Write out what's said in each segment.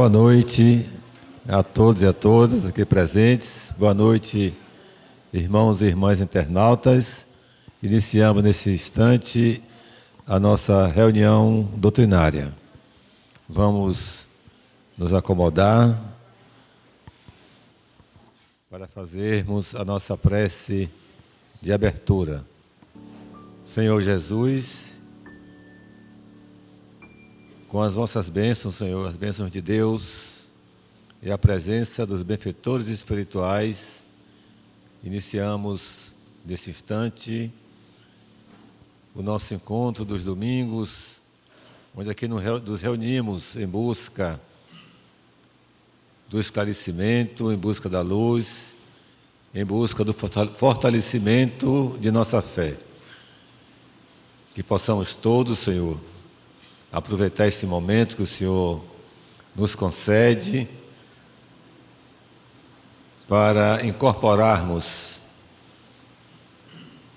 Boa noite a todos e a todas aqui presentes. Boa noite, irmãos e irmãs internautas. Iniciamos nesse instante a nossa reunião doutrinária. Vamos nos acomodar para fazermos a nossa prece de abertura. Senhor Jesus, com as vossas bênçãos, Senhor, as bênçãos de Deus e a presença dos benfeitores espirituais, iniciamos nesse instante o nosso encontro dos domingos, onde aqui nos reunimos em busca do esclarecimento, em busca da luz, em busca do fortalecimento de nossa fé. Que possamos todos, Senhor, aproveitar esse momento que o Senhor nos concede para incorporarmos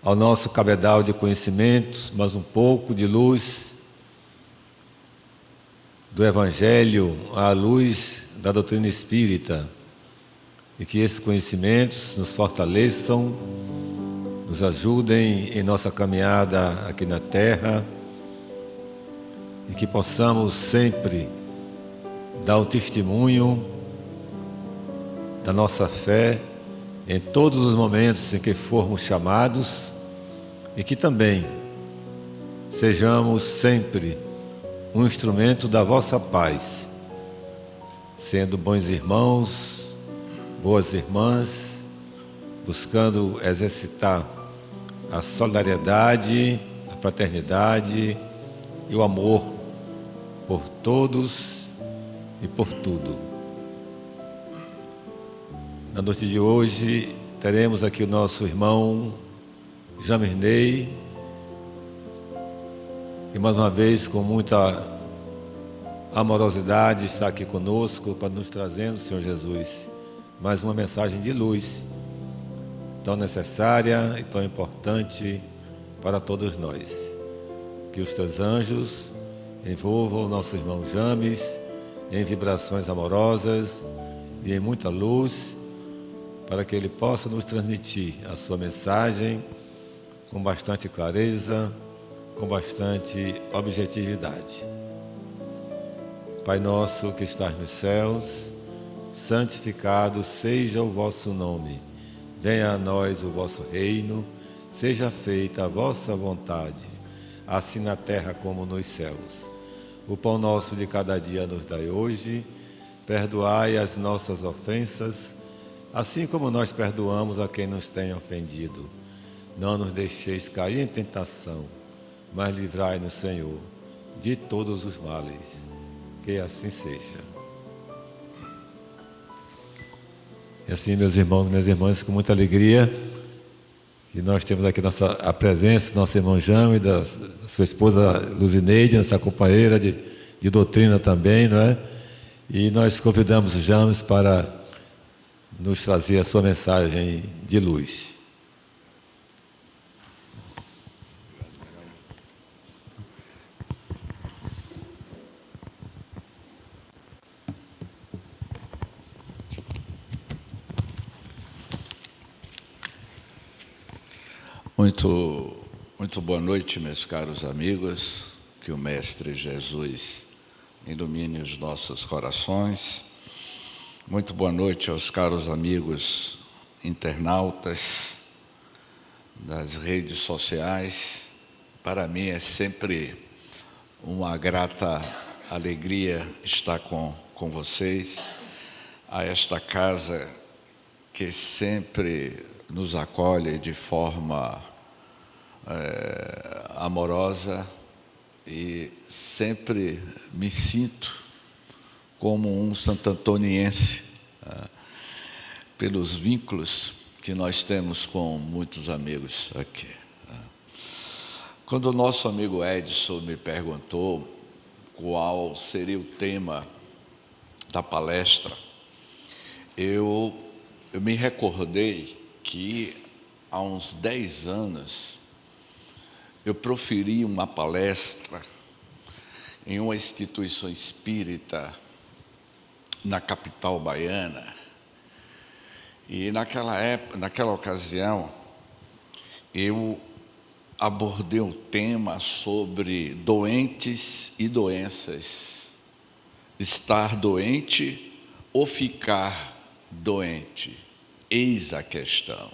ao nosso cabedal de conhecimentos, mas um pouco de luz do Evangelho à luz da doutrina espírita, e que esses conhecimentos nos fortaleçam, nos ajudem em nossa caminhada aqui na Terra, e que possamos sempre dar o testemunho da nossa fé em todos os momentos em que formos chamados, e que também sejamos sempre um instrumento da vossa paz, sendo bons irmãos, boas irmãs, buscando exercitar a solidariedade, a fraternidade e o amor por todos e por tudo. Na noite de hoje teremos aqui o nosso irmão Jamirney, e mais uma vez com muita amorosidade está aqui conosco para nos trazendo, Senhor Jesus, mais uma mensagem de luz tão necessária e tão importante para todos nós. Que os teus anjos envolvam o nosso irmão James em vibrações amorosas e em muita luz, para que ele possa nos transmitir a sua mensagem com bastante clareza, com bastante objetividade. Pai nosso que estás nos céus, santificado seja o vosso nome. Venha a nós o vosso reino, seja feita a vossa vontade, assim na terra como nos céus. O pão nosso de cada dia nos dai hoje, perdoai as nossas ofensas, assim como nós perdoamos a quem nos tem ofendido. Não nos deixeis cair em tentação, mas livrai-nos, Senhor, de todos os males. Que assim seja. E assim, meus irmãos e minhas irmãs, com muita alegria, que nós temos aqui a presença do nosso irmão Jame, da sua esposa Luzineide, nossa companheira de doutrina também, não é? E nós convidamos o James para nos trazer a sua mensagem de luz. Muito boa noite, meus caros amigos. Que o Mestre Jesus ilumine os nossos corações. Muito boa noite aos caros amigos internautas das redes sociais. Para mim é sempre uma grata alegria estar com vocês, a esta casa que sempre nos acolhe de forma amorosa, e sempre me sinto como um santo-antoniense, pelos vínculos que nós temos com muitos amigos aqui. Quando o nosso amigo Edson me perguntou qual seria o tema da palestra, eu me recordei que há uns 10 anos eu proferi uma palestra em uma instituição espírita na capital baiana, e naquela ocasião, eu abordei um tema sobre doentes e doenças. Estar doente ou ficar doente? Eis a questão.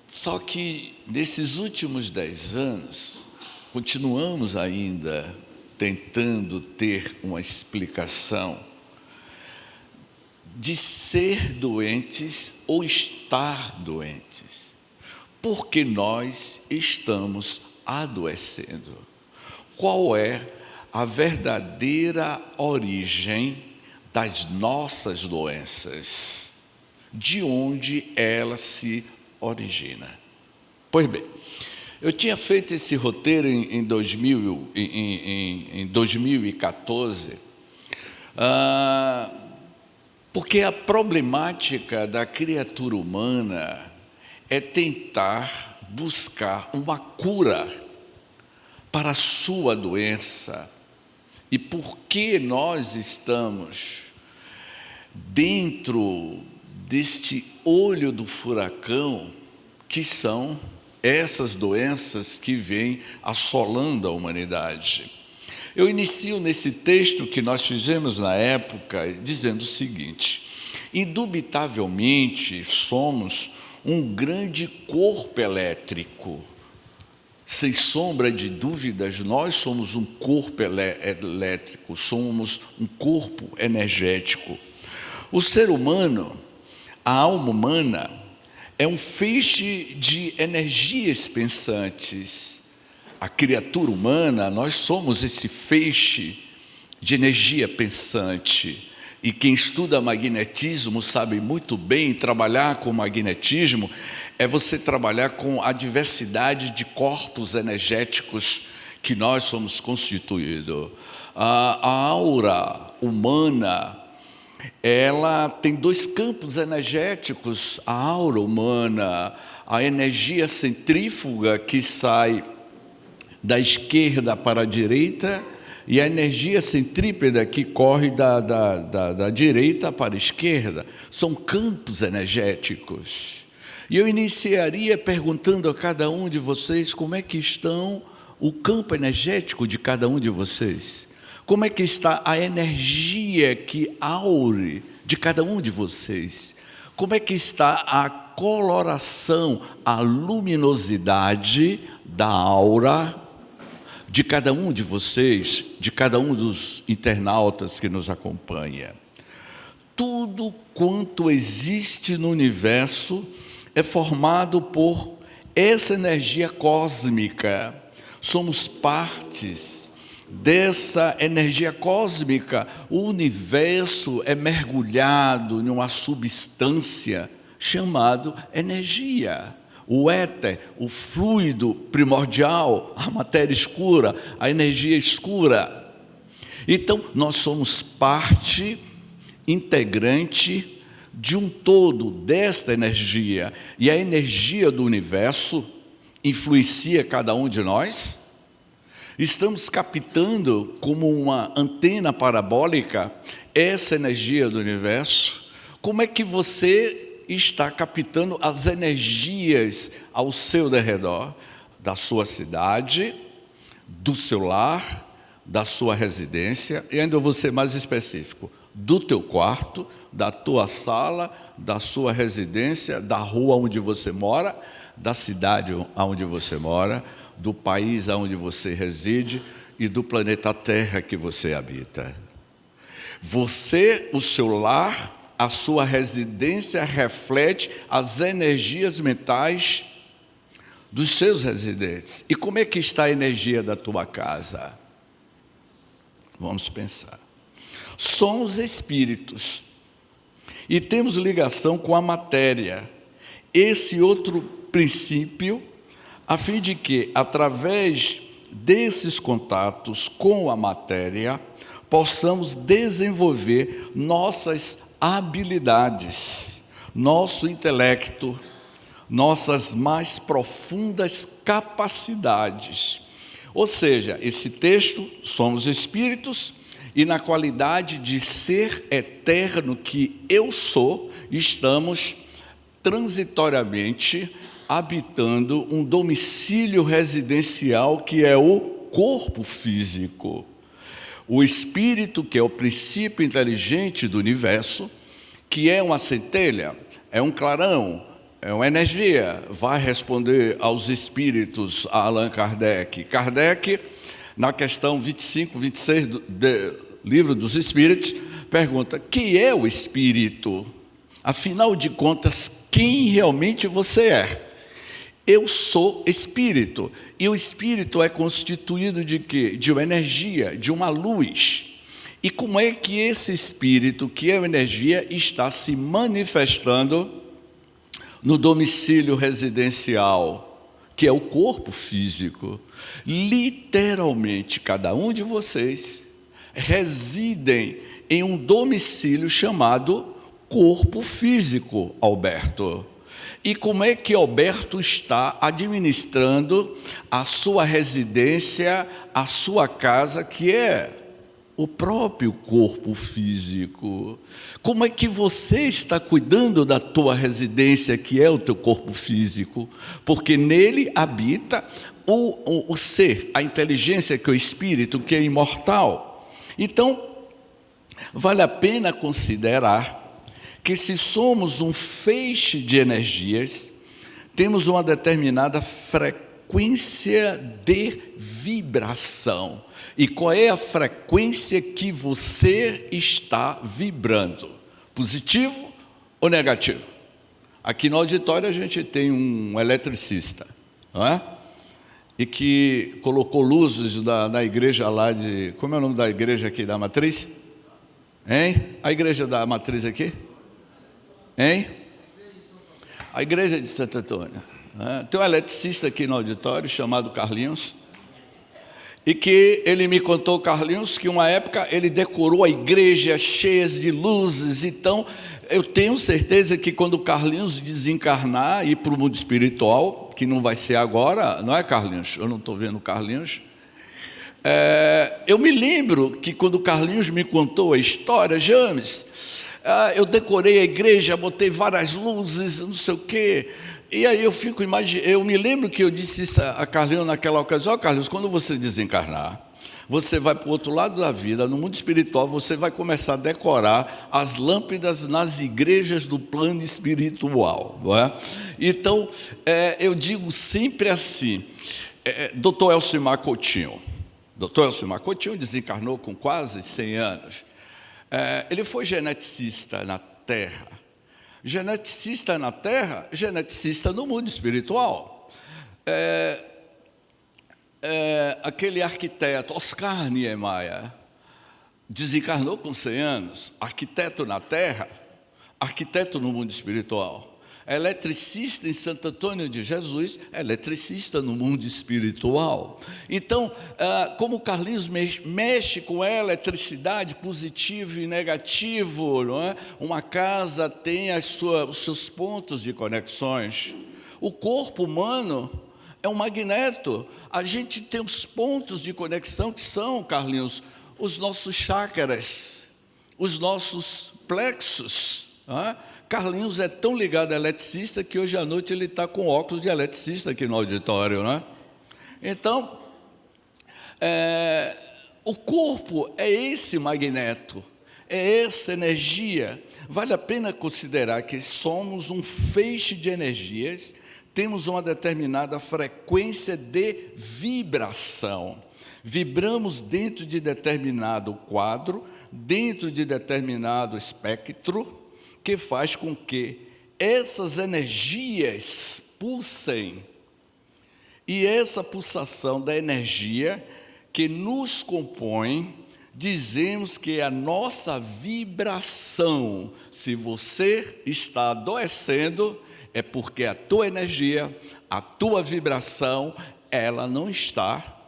Só que nesses últimos 10 anos, continuamos ainda tentando ter uma explicação de ser doentes ou estar doentes. Porque nós estamos adoecendo. Qual é a verdadeira origem das nossas doenças? De onde ela se origina? Pois bem, eu tinha feito esse roteiro em 2014, porque a problemática da criatura humana é tentar buscar uma cura para a sua doença. E por que nós estamos dentro deste olho do furacão, que são essas doenças que vêm assolando a humanidade? Eu inicio nesse texto que nós fizemos na época, dizendo o seguinte: indubitavelmente somos um grande corpo elétrico. Sem sombra de dúvidas, nós somos um corpo elétrico, somos um corpo energético. O ser humano, a alma humana, é um feixe de energias pensantes. A criatura humana, nós somos esse feixe de energia pensante. E quem estuda magnetismo sabe muito bem, trabalhar com magnetismo é você trabalhar com a diversidade de corpos energéticos que nós somos constituídos. A aura humana, ela tem 2 campos energéticos. A aura humana, a energia centrífuga que sai da esquerda para a direita, e a energia centrípeta que corre da direita para a esquerda. São campos energéticos. E eu iniciaria perguntando a cada um de vocês como é que estão o campo energético de cada um de vocês. Como é que está a energia que aure de cada um de vocês? Como é que está a coloração, a luminosidade da aura de cada um de vocês, de cada um dos internautas que nos acompanha? Tudo quanto existe no universo é formado por essa energia cósmica. Somos partes dessa energia cósmica. O universo é mergulhado em uma substância chamada energia. O éter, o fluido primordial, a matéria escura, a energia escura. Então, nós somos parte integrante de um todo desta energia. E a energia do universo influencia cada um de nós. Estamos captando como uma antena parabólica essa energia do universo. Como é que você está captando as energias ao seu derredor, da sua cidade, do seu lar, da sua residência, e ainda eu vou ser mais específico, do teu quarto, da tua sala, da sua residência, da rua onde você mora, da cidade onde você mora, do país onde você reside e do planeta Terra que você habita. Você, o seu lar, a sua residência reflete as energias mentais dos seus residentes. E como é que está a energia da tua casa? Vamos pensar. Somos espíritos e temos ligação com a matéria. Esse outro princípio, a fim de que, através desses contatos com a matéria, possamos desenvolver nossas habilidades, nosso intelecto, nossas mais profundas capacidades. Ou seja, esse texto, somos espíritos e na qualidade de ser eterno que eu sou, estamos transitoriamente habitando um domicílio residencial que é o corpo físico. O espírito, que é o princípio inteligente do universo, que é uma centelha, é um clarão, é uma energia, vai responder aos espíritos a Allan Kardec. Kardec, na questão 25, 26 do Livro dos Espíritos, pergunta: que é o espírito? Afinal de contas, quem realmente você é? Eu sou espírito. E o espírito é constituído de quê? De uma energia, de uma luz. E como é que esse espírito, que é uma energia, está se manifestando no domicílio residencial, que é o corpo físico? Literalmente, cada um de vocês residem em um domicílio chamado corpo físico, Alberto. E como é que Alberto está administrando a sua residência, a sua casa, que é o próprio corpo físico? Como é que você está cuidando da tua residência, que é o teu corpo físico? Porque nele habita o ser, a inteligência, que é o espírito, que é imortal. Então, vale a pena considerar que, se somos um feixe de energias, temos uma determinada frequência de vibração. E qual é a frequência que você está vibrando? Positivo ou negativo? Aqui no auditório a gente tem um eletricista, não é? E que colocou luzes na igreja lá de... Como é o nome da igreja aqui da Matriz? Hein? A igreja da Matriz aqui? Hein? A igreja de Santo Antônio. Tem um eletricista aqui no auditório chamado Carlinhos, e que ele me contou, Carlinhos, que uma época ele decorou a igreja cheia de luzes. Então, eu tenho certeza que quando o Carlinhos desencarnar e ir para o mundo espiritual, que não vai ser agora, não é, Carlinhos? Eu não estou vendo o Carlinhos. Eu me lembro que quando o Carlinhos me contou a história, James, eu decorei a igreja, botei várias luzes, não sei o quê. E aí eu me lembro que eu disse isso a Carlinhos naquela ocasião: Carlinhos, quando você desencarnar, você vai para o outro lado da vida, no mundo espiritual, você vai começar a decorar as lâmpadas nas igrejas do plano espiritual, não é? Então, eu digo sempre assim, Dr. Elcimar Coutinho desencarnou com quase 100 anos. Ele foi geneticista na Terra. Geneticista na Terra, geneticista no mundo espiritual. Aquele arquiteto, Oscar Niemeyer, desencarnou com 100 anos, arquiteto na Terra, arquiteto no mundo espiritual. Eletricista em Santo Antônio de Jesus, eletricista no mundo espiritual. Então, como o Carlinhos mexe com a eletricidade, positivo e negativo, não é? Uma casa tem os seus pontos de conexões. O corpo humano é um magneto. A gente tem os pontos de conexão que são, Carlinhos, os nossos chakras, os nossos plexos, não é? Carlinhos é tão ligado a eletricista que hoje à noite ele está com óculos de eletricista aqui no auditório, né? Então, o corpo é esse magneto, é essa energia. Vale a pena considerar que somos um feixe de energias, temos uma determinada frequência de vibração. Vibramos dentro de determinado quadro, dentro de determinado espectro, que faz com que essas energias pulsem. E essa pulsação da energia que nos compõe, dizemos que é a nossa vibração. Se você está adoecendo, é porque a tua energia, a tua vibração, ela não está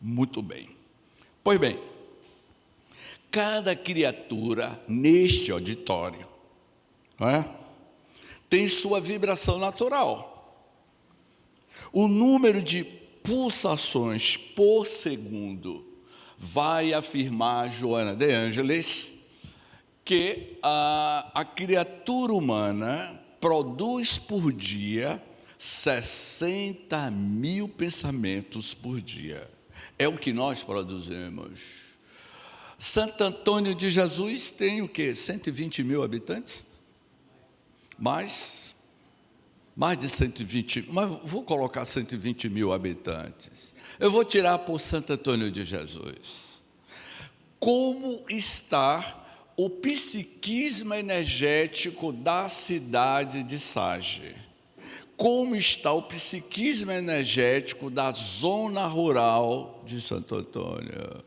muito bem. Pois bem, cada criatura neste auditório, não é? Tem sua vibração natural. O número de pulsações por segundo vai afirmar Joana de Ângeles que a criatura humana produz por dia 60 mil pensamentos por dia. É o que nós produzimos. Santo Antônio de Jesus tem o quê? 120 mil habitantes? Mais de 120, mas vou colocar 120 mil habitantes. Eu vou tirar por Santo Antônio de Jesus. Como está o psiquismo energético da cidade de Sage? Como está o psiquismo energético da zona rural de Santo Antônio?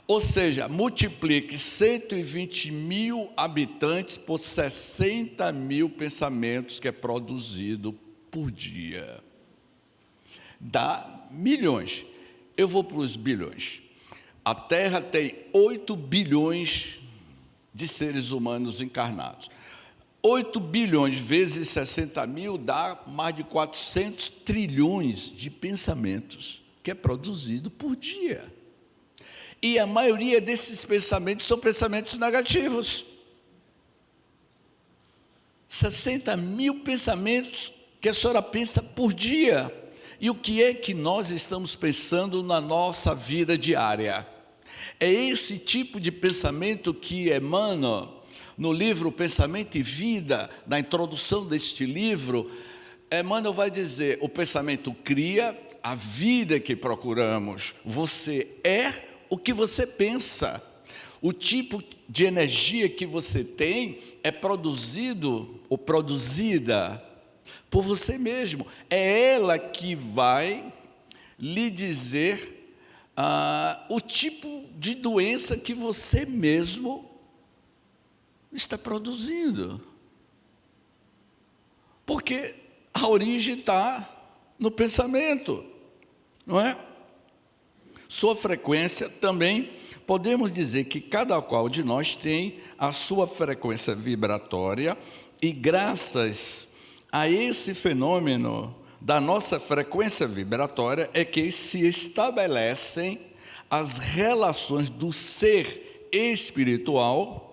Ou seja, multiplique 120 mil habitantes por 60 mil pensamentos que é produzido por dia. Dá milhões. Eu vou para os bilhões. A Terra tem 8 bilhões de seres humanos encarnados. 8 bilhões vezes 60 mil dá mais de 400 trilhões de pensamentos que é produzido por dia. E a maioria desses pensamentos são pensamentos negativos. 60 mil pensamentos que a senhora pensa por dia. E o que é que nós estamos pensando na nossa vida diária? É esse tipo de pensamento que Emmanuel, no livro Pensamento e Vida, na introdução deste livro, Emmanuel vai dizer: o pensamento cria a vida que procuramos. Você é o que você pensa. O tipo de energia que você tem é produzido ou produzida por você mesmo. É ela que vai lhe dizer o tipo de doença que você mesmo está produzindo. Porque a origem está no pensamento, não é? Sua frequência também, podemos dizer que cada qual de nós tem a sua frequência vibratória, e graças a esse fenômeno da nossa frequência vibratória é que se estabelecem as relações do ser espiritual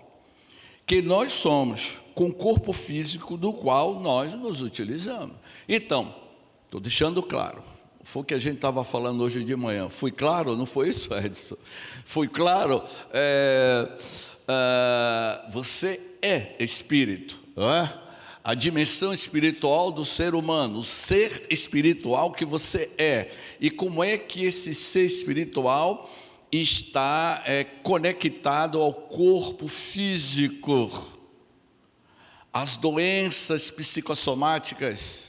que nós somos com o corpo físico do qual nós nos utilizamos. Então, estou deixando claro, foi o que a gente estava falando hoje de manhã. Fui claro? Não foi isso, Edson? Fui claro? Você é espírito, não é? A dimensão espiritual do ser humano, o ser espiritual que você é. E como é que esse ser espiritual está conectado ao corpo físico? As doenças psicossomáticas,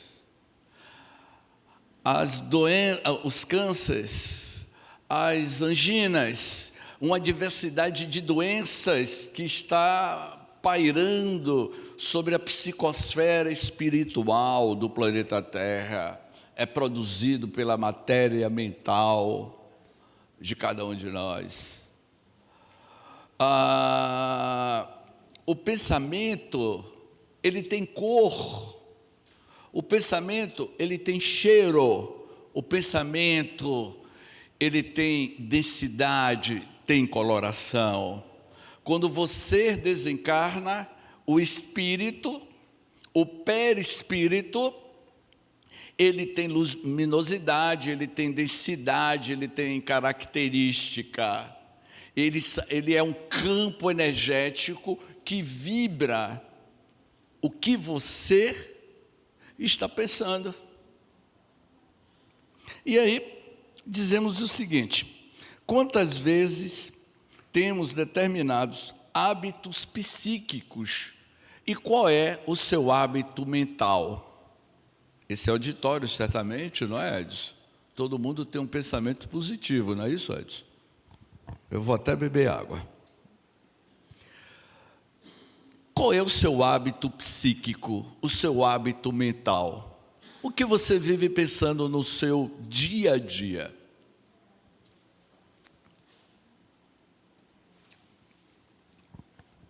os cânceres, as anginas, uma diversidade de doenças que está pairando sobre a psicosfera espiritual do planeta Terra, é produzido pela matéria mental de cada um de nós. O pensamento, ele tem cor. O pensamento, ele tem cheiro. O pensamento, ele tem densidade, tem coloração. Quando você desencarna, o espírito, o perispírito, ele tem luminosidade, ele tem densidade, ele tem característica. Ele é um campo energético que vibra o que você está pensando. E aí, dizemos o seguinte: quantas vezes temos determinados hábitos psíquicos e qual é o seu hábito mental? Esse auditório, certamente, não é, Edson? Todo mundo tem um pensamento positivo, não é isso, Edson? Eu vou até beber água. Qual é o seu hábito psíquico, o seu hábito mental? O que você vive pensando no seu dia a dia?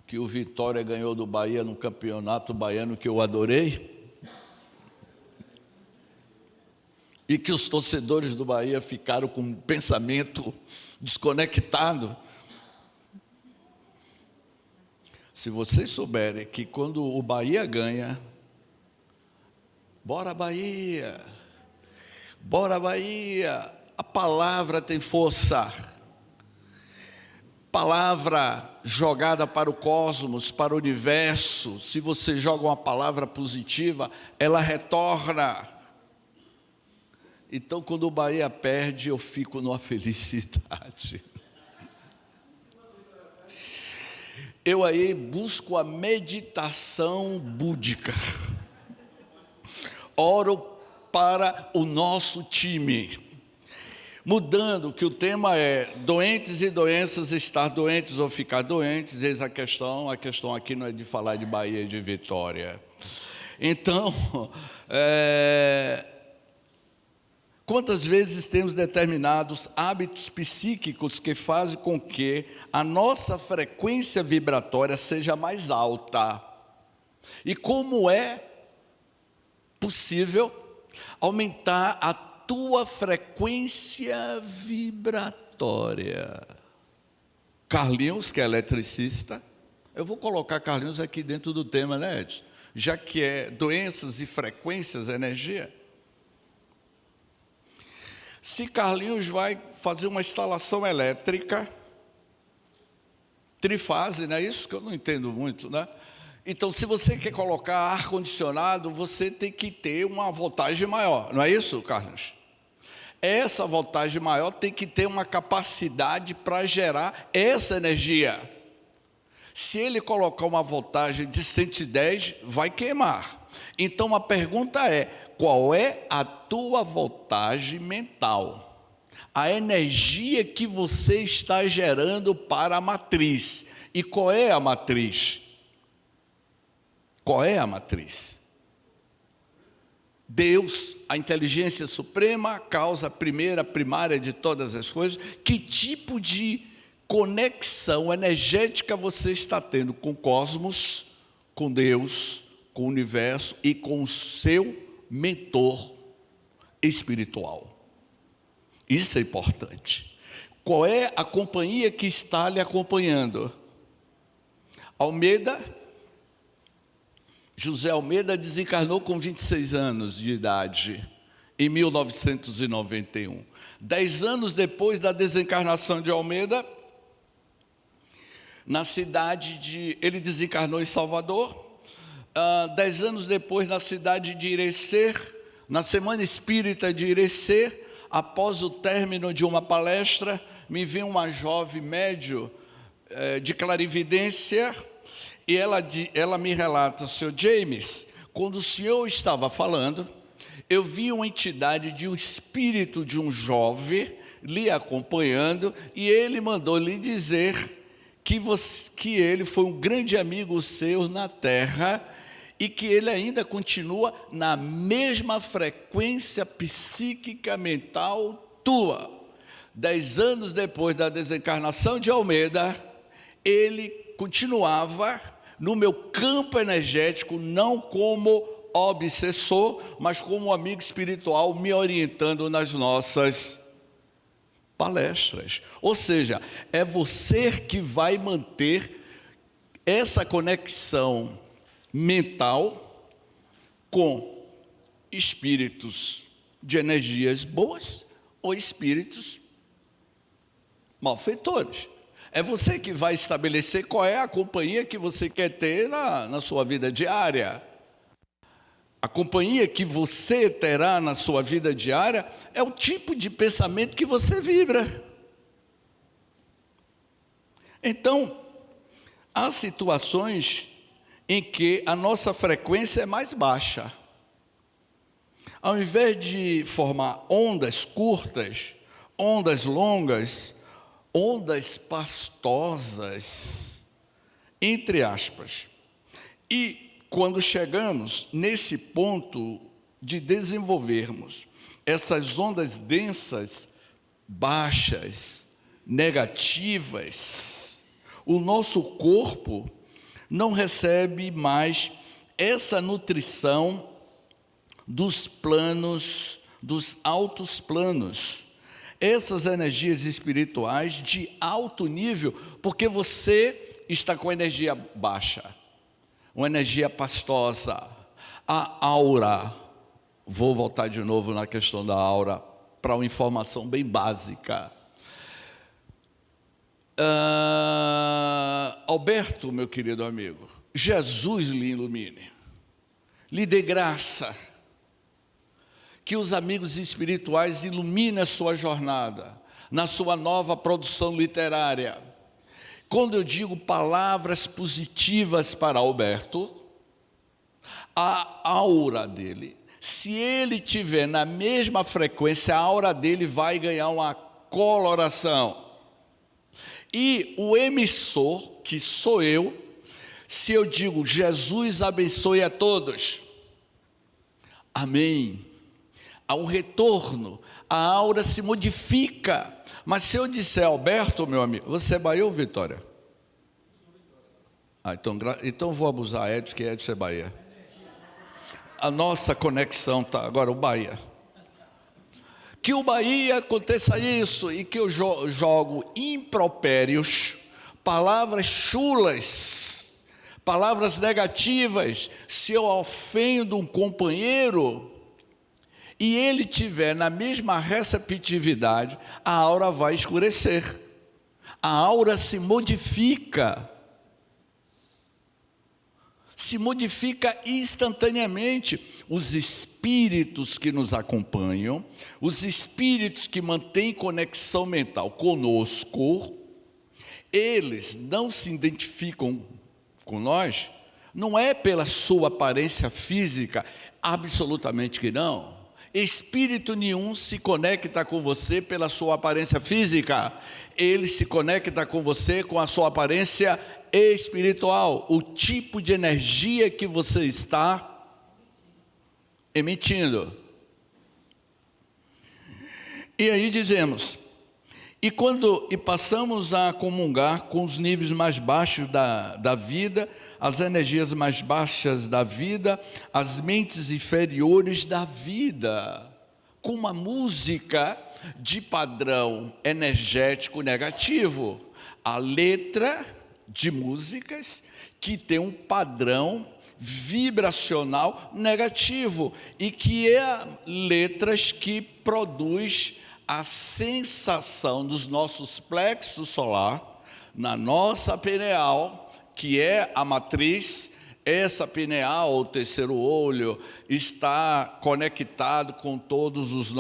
Que o Vitória ganhou do Bahia no campeonato baiano que eu adorei. e que os torcedores do Bahia ficaram com um pensamento desconectado. Se vocês souberem que quando o Bahia ganha, bora Bahia, bora Bahia, a palavra tem força. Palavra jogada para o cosmos, para o universo, se você joga uma palavra positiva, ela retorna. Então, quando o Bahia perde, eu fico numa felicidade. Eu aí busco a meditação búdica. Oro para o nosso time. Mudando, que o tema é doentes e doenças, estar doentes ou ficar doentes. Eis a questão aqui não é de falar de Bahia e de Vitória. Então, quantas vezes temos determinados hábitos psíquicos que fazem com que a nossa frequência vibratória seja mais alta? E como é possível aumentar a tua frequência vibratória? Carlinhos, que é eletricista, eu vou colocar Carlinhos aqui dentro do tema, né, Edson? Já que é doenças e frequências, energia. Se Carlinhos vai fazer uma instalação elétrica, trifase, não é isso que eu não entendo muito, né? Então, se você quer colocar ar-condicionado, você tem que ter uma voltagem maior, não é isso, Carlos? Essa voltagem maior tem que ter uma capacidade para gerar essa energia. Se ele colocar uma voltagem de 110, vai queimar. Então, a pergunta é: qual é a tua voltagem mental? A energia que você está gerando para a matriz. E qual é a matriz? Qual é a matriz? Deus, a inteligência suprema, a causa primeira, primária de todas as coisas. Que tipo de conexão energética você está tendo com o cosmos, com Deus, com o universo e com o seu mentor espiritual? Isso é importante. Qual é a companhia que está lhe acompanhando? José Almeida desencarnou com 26 anos de idade, em 1991. 10 anos depois da desencarnação de Almeida, ele desencarnou em Salvador. 10 anos depois, na cidade de Irecê, na Semana Espírita de Irecê, após o término de uma palestra, me veio uma jovem médium de clarividência, e ela me relata: Sr. James, quando o senhor estava falando, eu vi uma entidade de um espírito de um jovem lhe acompanhando, e ele mandou lhe dizer que ele foi um grande amigo seu na Terra, e que ele ainda continua na mesma frequência psíquica mental tua. 10 anos depois da desencarnação de Almeida, ele continuava no meu campo energético, não como obsessor, mas como amigo espiritual, me orientando nas nossas palestras. Ou seja, é você que vai manter essa conexão mental com espíritos de energias boas ou espíritos malfeitores. É você que vai estabelecer qual é a companhia que você quer ter na sua vida diária. A companhia que você terá na sua vida diária é o tipo de pensamento que você vibra. Então, há situações em que a nossa frequência é mais baixa. Ao invés de formar ondas curtas, ondas longas, ondas pastosas, entre aspas. E quando chegamos nesse ponto de desenvolvermos essas ondas densas, baixas, negativas, o nosso corpo não recebe mais essa nutrição dos planos dos altos planos, essas energias espirituais de alto nível, porque você está com energia baixa, uma energia pastosa, a aura. Vou voltar de novo na questão da aura, para uma informação bem básica. Alberto, meu querido amigo, Jesus lhe ilumine, lhe dê graça, que os amigos espirituais iluminem a sua jornada, na sua nova produção literária. Quando eu digo palavras positivas para Alberto, a aura dele, se ele tiver na mesma frequência, a aura dele vai ganhar uma coloração. E o emissor, que sou eu, se eu digo Jesus abençoe a todos, amém, há um retorno, a aura se modifica. Mas se eu disser Alberto, meu amigo, você é Bahia ou Vitória? Então vou abusar Edson, que Edson é Bahia. A nossa conexão está agora o Bahia. Que o Bahia aconteça isso, e que eu jogo impropérios, palavras chulas, palavras negativas. Se eu ofendo um companheiro e ele tiver na mesma receptividade, a aura vai escurecer, a aura se modifica instantaneamente. Os espíritos que nos acompanham, os espíritos que mantêm conexão mental conosco, eles não se identificam com nós, não é pela sua aparência física, absolutamente que não. Espírito nenhum se conecta com você pela sua aparência física, ele se conecta com você com a sua aparência espiritual, o tipo de energia que você está emitindo. E aí dizemos, e passamos a comungar com os níveis mais baixos da vida, as energias mais baixas da vida, as mentes inferiores da vida, com uma música de padrão energético negativo. A letra de músicas que tem um padrão vibracional negativo, e que é letras que produz a sensação dos nossos plexos solar, na nossa pineal, que é a matriz. Essa pineal, o terceiro olho, está conectado com todos os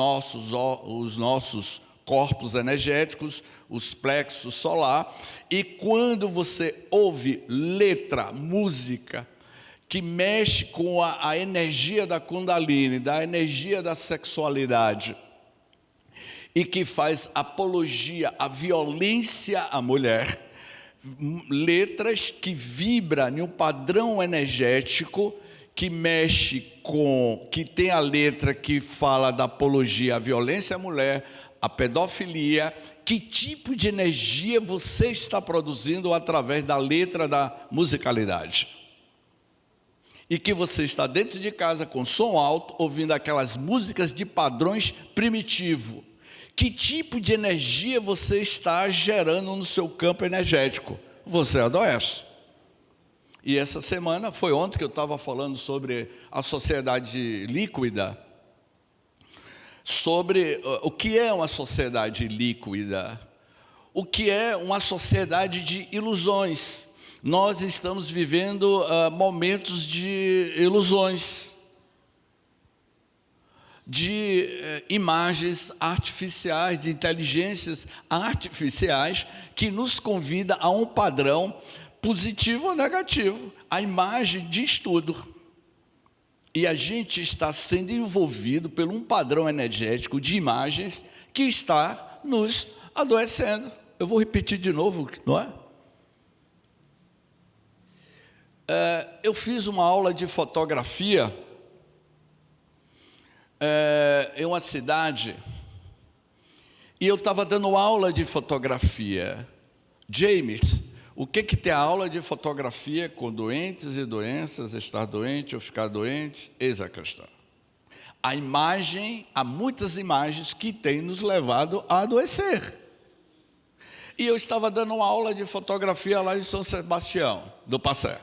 nossos corpos energéticos, os plexos solar. E quando você ouve letra, música, que mexe com a energia da Kundalini, da energia da sexualidade, e que faz apologia à violência à mulher, letras que vibram em um padrão energético, que mexe com, que tem a letra que fala da apologia à violência à mulher, à pedofilia. Que tipo de energia você está produzindo através da letra da musicalidade? E que você está dentro de casa com som alto, ouvindo aquelas músicas de padrões primitivos. Que tipo de energia você está gerando no seu campo energético? Você adoece. E essa semana, foi ontem que eu estava falando sobre a sociedade líquida, sobre o que é uma sociedade líquida, o que é uma sociedade de ilusões. Nós estamos vivendo momentos de ilusões, de imagens artificiais, de inteligências artificiais, que nos convida a um padrão positivo ou negativo. A imagem diz tudo. E a gente está sendo envolvido por um padrão energético de imagens que está nos adoecendo. Eu vou repetir de novo, não é? Eu fiz uma aula de fotografia em uma cidade, e eu estava dando aula de fotografia. James, o que tem a aula de fotografia com doentes e doenças, estar doente ou ficar doente? Eis a questão. Há muitas imagens que têm nos levado a adoecer. E eu estava dando uma aula de fotografia lá em São Sebastião, do Passé.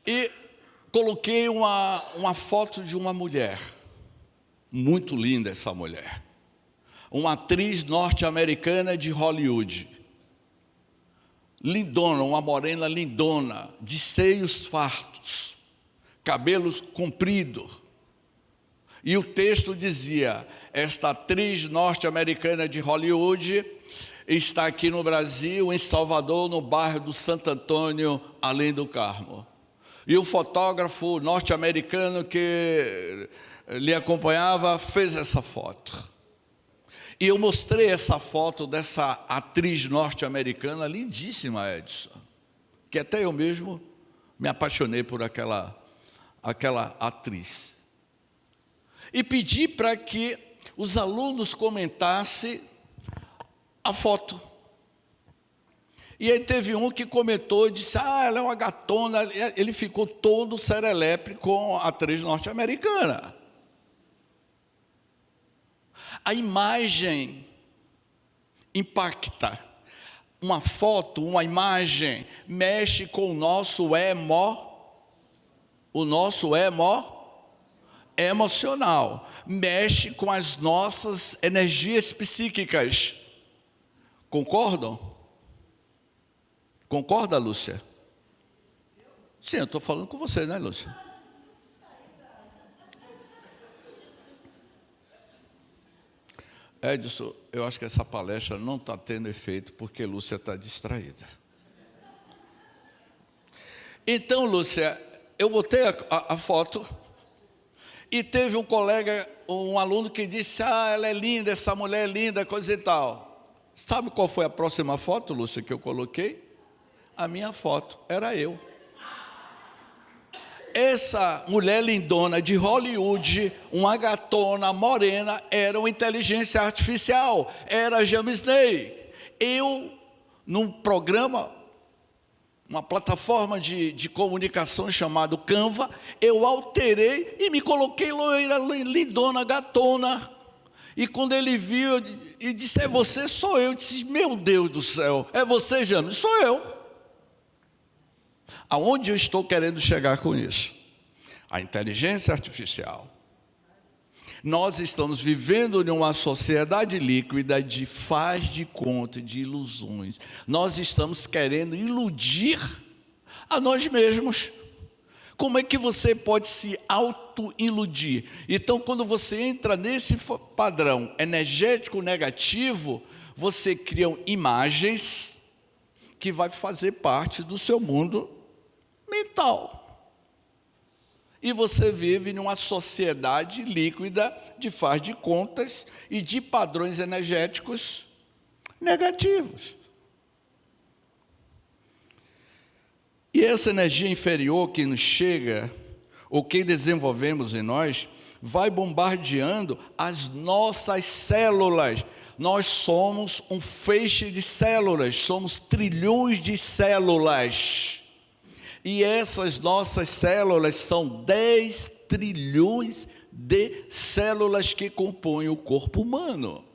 E coloquei uma foto de uma mulher, muito linda essa mulher, uma atriz norte-americana de Hollywood, lindona, uma morena lindona, de seios fartos, cabelos compridos. E o texto dizia: esta atriz norte-americana de Hollywood está aqui no Brasil, em Salvador, no bairro do Santo Antônio, além do Carmo. E o fotógrafo norte-americano que lhe acompanhava fez essa foto. E eu mostrei essa foto dessa atriz norte-americana, lindíssima, Edson, que até eu mesmo me apaixonei por aquela atriz. E pedi para que os alunos comentassem a foto. E aí teve um que comentou e disse: ela é uma gatona. Ele ficou todo serelepe com a atriz norte-americana. A imagem impacta. Uma foto, uma imagem, mexe com o nosso emocional, mexe com as nossas energias psíquicas. Concordam? Concorda, Lúcia? Sim, eu estou falando com você, né, Lúcia? Edson, eu acho que essa palestra não está tendo efeito porque Lúcia está distraída. Então, Lúcia, eu botei a foto e teve um colega, um aluno que disse: ela é linda, essa mulher é linda, coisa e tal. Sabe qual foi a próxima foto, Lúcia, que eu coloquei? A minha foto, era eu. Essa mulher lindona de Hollywood, uma gatona morena, era uma inteligência artificial, era James Ney. Eu, num programa, uma plataforma de comunicação chamado Canva, eu alterei e me coloquei loira, lindona, gatona. E quando ele viu e disse: é você? Sou eu. Eu disse: meu Deus do céu, é você, James? Sou eu. Aonde eu estou querendo chegar com isso? A inteligência artificial. Nós estamos vivendo numa sociedade líquida de faz de conta, de ilusões. Nós estamos querendo iludir a nós mesmos. Como é que você pode se auto-iludir? Então, quando você entra nesse padrão energético negativo, você cria imagens que vai fazer parte do seu mundo mental. E você vive numa sociedade líquida de faz de contas e de padrões energéticos negativos. E essa energia inferior que nos chega, ou que desenvolvemos em nós, vai bombardeando as nossas células. Nós somos um feixe de células, somos trilhões de células. E essas nossas células são 10 trilhões de células que compõem o corpo humano.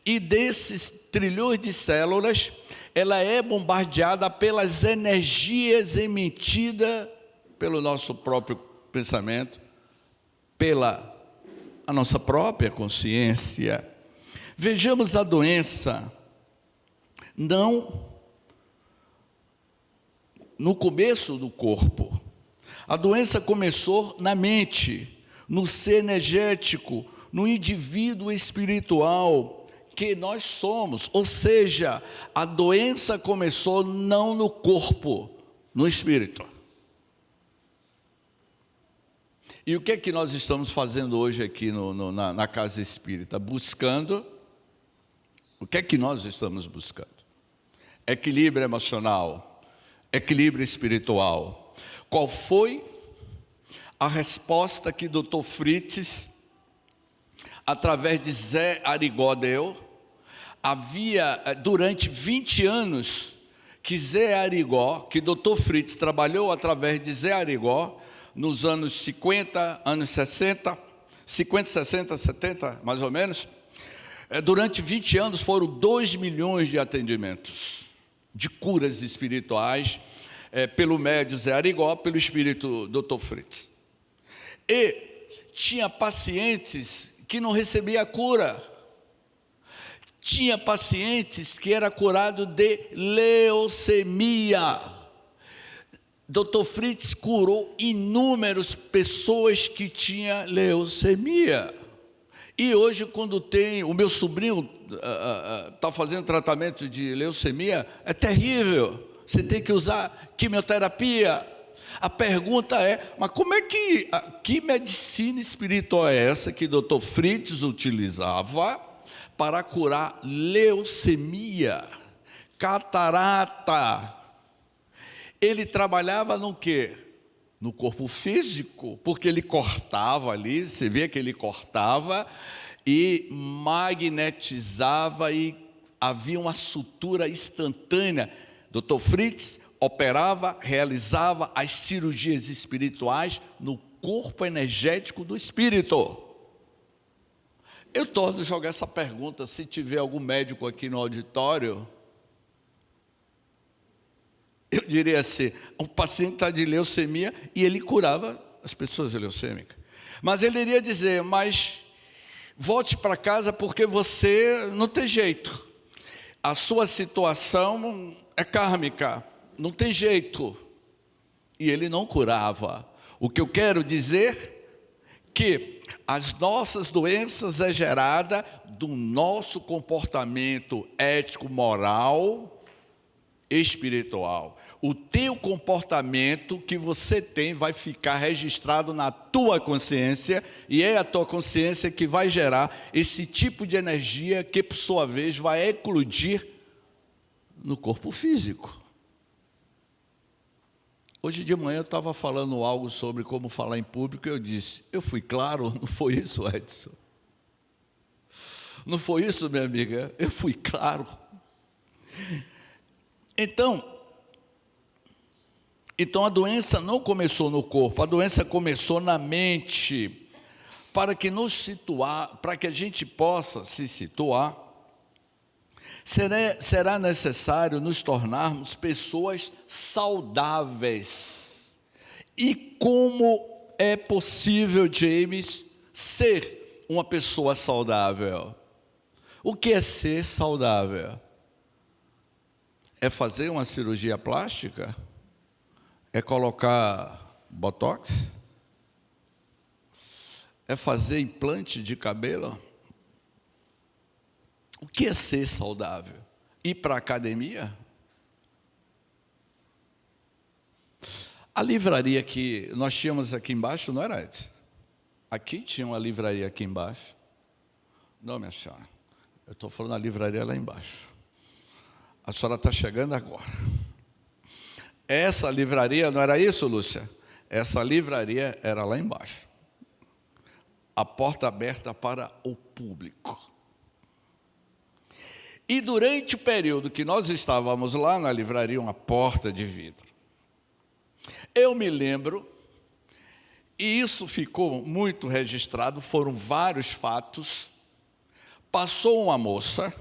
E desses trilhões de células, ela é bombardeada pelas energias emitidas pelo nosso próprio pensamento, pela a nossa própria consciência. Vejamos a doença, não no começo do corpo. A doença começou na mente, no ser energético, no indivíduo espiritual que nós somos. Ou seja, a doença começou não no corpo, no espírito. E o que é que nós estamos fazendo hoje aqui na Casa Espírita? Buscando. O que é que nós estamos buscando? Equilíbrio emocional. Equilíbrio espiritual. Qual foi a resposta que Dr. Fritz, através de Zé Arigó, deu? Havia, durante 20 anos, que Zé Arigó, que Dr. Fritz trabalhou através de Zé Arigó, nos anos 50, anos 60, 50, 60, 70, mais ou menos. Durante 20 anos foram 2 milhões de atendimentos de curas espirituais, pelo médio Zé Arigó, pelo espírito Dr. Fritz. E tinha pacientes que não recebiam a cura. Tinha pacientes que era curado de leucemia. Dr. Fritz curou inúmeras pessoas que tinham leucemia. E hoje, quando tem, o meu sobrinho está fazendo tratamento de leucemia, é terrível. Você tem que usar quimioterapia. A pergunta é, mas como é que medicina espiritual é essa que Dr. Fritz utilizava para curar leucemia, catarata? Ele trabalhava no quê? No corpo físico, porque ele cortava ali, você vê que ele cortava e magnetizava e havia uma sutura instantânea. Dr. Fritz operava, realizava as cirurgias espirituais no corpo energético do espírito. Eu torno a jogar essa pergunta, se tiver algum médico aqui no auditório, eu diria assim, o paciente está de leucemia e ele curava as pessoas leucêmicas. Mas ele iria dizer, mas volte para casa porque você não tem jeito. A sua situação é kármica, não tem jeito. E ele não curava. O que eu quero dizer que as nossas doenças é gerada do nosso comportamento ético, moral, espiritual. O teu comportamento que você tem vai ficar registrado na tua consciência e é a tua consciência que vai gerar esse tipo de energia que, por sua vez, vai eclodir no corpo físico. Hoje de manhã eu estava falando algo sobre como falar em público e eu disse, eu fui claro? Não foi isso, Edson? Não foi isso, minha amiga? Eu fui claro. Então a doença não começou no corpo, a doença começou na mente. Para que a gente possa se situar, será necessário nos tornarmos pessoas saudáveis. E como é possível, James, ser uma pessoa saudável? O que é ser saudável? É fazer uma cirurgia plástica? É colocar botox? É fazer implante de cabelo? O que é ser saudável? Ir para a academia? A livraria que nós tínhamos aqui embaixo, não era, Edson? Aqui tinha uma livraria aqui embaixo. Não, minha senhora. Eu estou falando da livraria lá embaixo. A senhora está chegando agora. Essa livraria, não era isso, Lúcia? Essa livraria era lá embaixo. A porta aberta para o público. E durante o período que nós estávamos lá na livraria, uma porta de vidro, eu me lembro, e isso ficou muito registrado, foram vários fatos. Passou uma moça,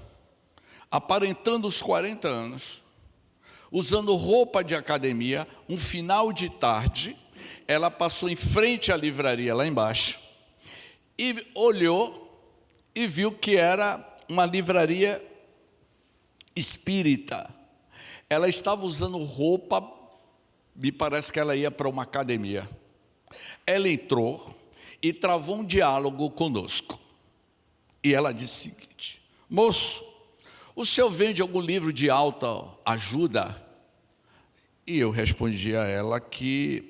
aparentando os 40 anos, usando roupa de academia, um final de tarde, ela passou em frente à livraria lá embaixo, e olhou e viu que era uma livraria espírita. Ela estava usando roupa, me parece que ela ia para uma academia. Ela entrou e travou um diálogo conosco. E ela disse o seguinte: moço, o senhor vende algum livro de alta ajuda? E eu respondi a ela que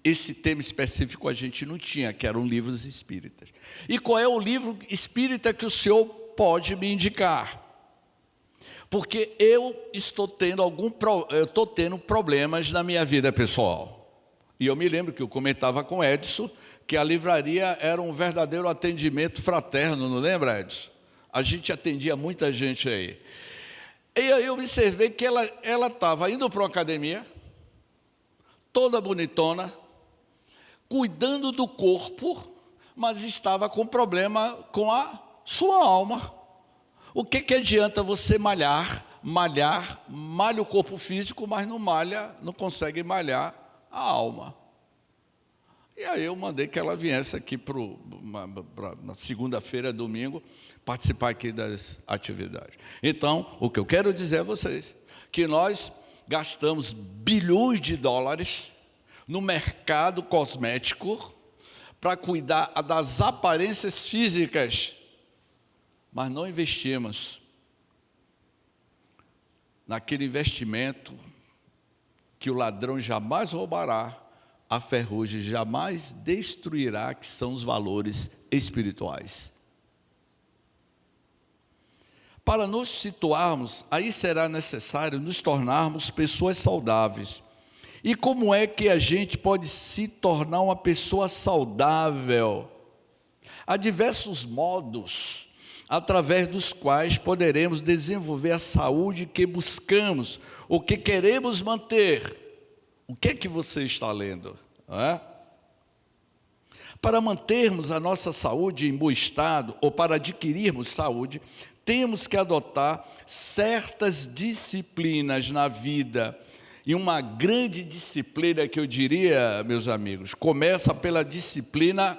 esse tema específico a gente não tinha, que eram livros espíritas. E qual é o livro espírita que o senhor pode me indicar? Porque eu estou tendo problemas na minha vida pessoal. E eu me lembro que eu comentava com Edson que a livraria era um verdadeiro atendimento fraterno, não lembra, Edson? A gente atendia muita gente aí. E aí eu observei que ela estava indo para uma academia, toda bonitona, cuidando do corpo, mas estava com problema com a sua alma. O que adianta você malha o corpo físico, mas não consegue malhar a alma. E aí eu mandei que ela viesse aqui na segunda-feira, domingo, participar aqui das atividades. Então, o que eu quero dizer a vocês, que nós gastamos bilhões de dólares no mercado cosmético para cuidar das aparências físicas, mas não investimos naquele investimento que o ladrão jamais roubará, a ferrugem jamais destruirá, que são os valores espirituais. Para nos situarmos, aí será necessário nos tornarmos pessoas saudáveis. E como é que a gente pode se tornar uma pessoa saudável? Há diversos modos através dos quais poderemos desenvolver a saúde que buscamos, o que queremos manter. O que é que você está lendo? Para mantermos a nossa saúde em bom estado, ou para adquirirmos saúde, temos que adotar certas disciplinas na vida. E uma grande disciplina que eu diria, meus amigos, começa pela disciplina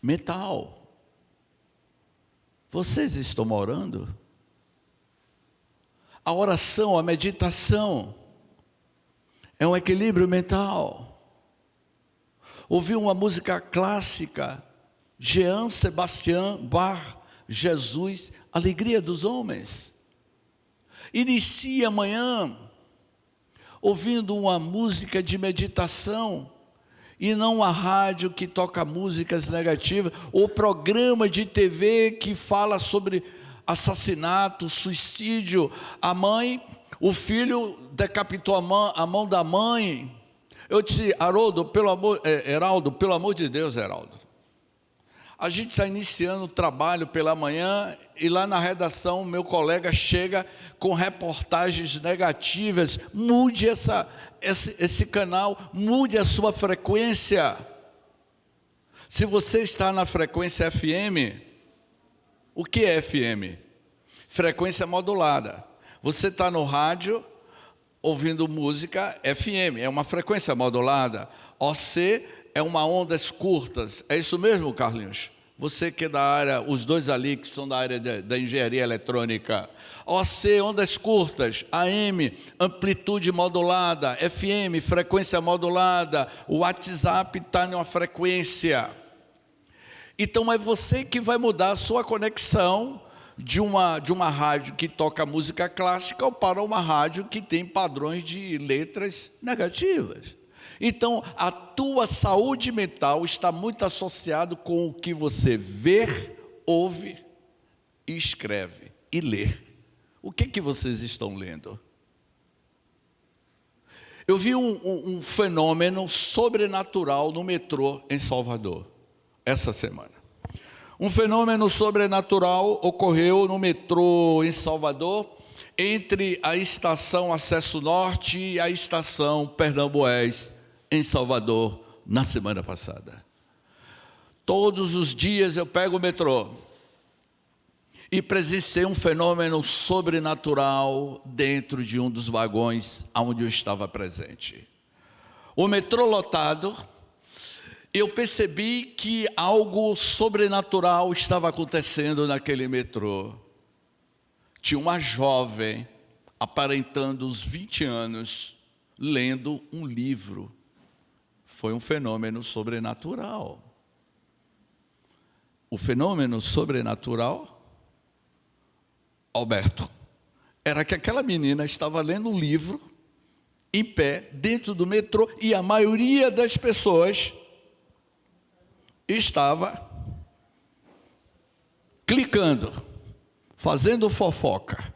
mental. Vocês estão orando? A oração, a meditação é um equilíbrio mental. Ouvir uma música clássica, Jean Sebastian Bach, Jesus, Alegria dos Homens. Inicie amanhã ouvindo uma música de meditação, e não a rádio que toca músicas negativas, ou programa de TV que fala sobre assassinato, suicídio, o filho decapitou a mão da mãe. Eu disse, Heraldo, pelo amor de Deus, Heraldo, a gente está iniciando o trabalho pela manhã, e lá na redação, meu chega com reportagens negativas. Mude esse canal, mude a sua frequência. Se você está na frequência FM, o que é FM? Frequência modulada. Você está no rádio, ouvindo música FM, é uma frequência modulada. OC é uma ondas curtas. É isso mesmo, Carlinhos? Você que é da área, os dois ali que são da área da engenharia eletrônica. OC, ondas curtas. AM, amplitude modulada. FM, frequência modulada. O WhatsApp está em uma frequência. Então é você que vai mudar a sua conexão de uma rádio que toca música clássica para uma rádio que tem padrões de letras negativas. Então, a tua saúde mental está muito associado com o que você vê, ouve, escreve e lê. O que vocês estão lendo? Eu vi um fenômeno sobrenatural no metrô em Salvador, essa semana. Um fenômeno sobrenatural ocorreu no metrô em Salvador, entre a estação Acesso Norte e a estação Pernambués, em Salvador, na semana passada. Todos os dias eu pego o metrô e presenciei um fenômeno sobrenatural dentro de um dos vagões onde eu estava presente. O metrô lotado, eu percebi que algo sobrenatural estava acontecendo naquele metrô. Tinha uma jovem, aparentando os 20 anos, lendo um livro. Foi um fenômeno sobrenatural. O fenômeno sobrenatural, Alberto, era que aquela menina estava lendo um livro, em pé, dentro do metrô, e a maioria das pessoas estava clicando, fazendo fofoca.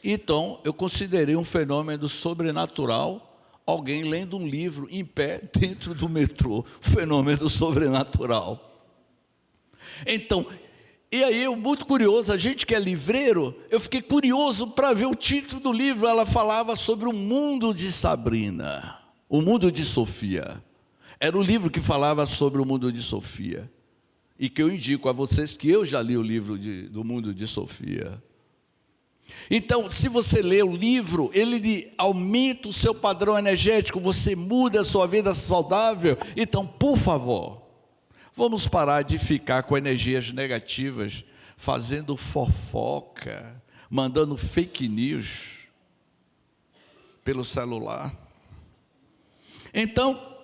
Então, eu considerei um fenômeno sobrenatural, alguém lendo um livro em pé dentro do metrô, fenômeno sobrenatural. Então, E aí, eu, muito curioso, a gente que é livreiro, eu fiquei curioso para ver o título do livro. Ela falava sobre o mundo de Sabrina, o mundo de Sofia. Era o livro que falava sobre o mundo de Sofia. E que eu indico a vocês que eu já li o livro do mundo de Sofia. Então, se você lê o livro, ele aumenta o seu padrão energético, você muda a sua vida saudável. Então, por favor, vamos parar de ficar com energias negativas, fazendo fofoca, mandando fake news pelo celular. Então,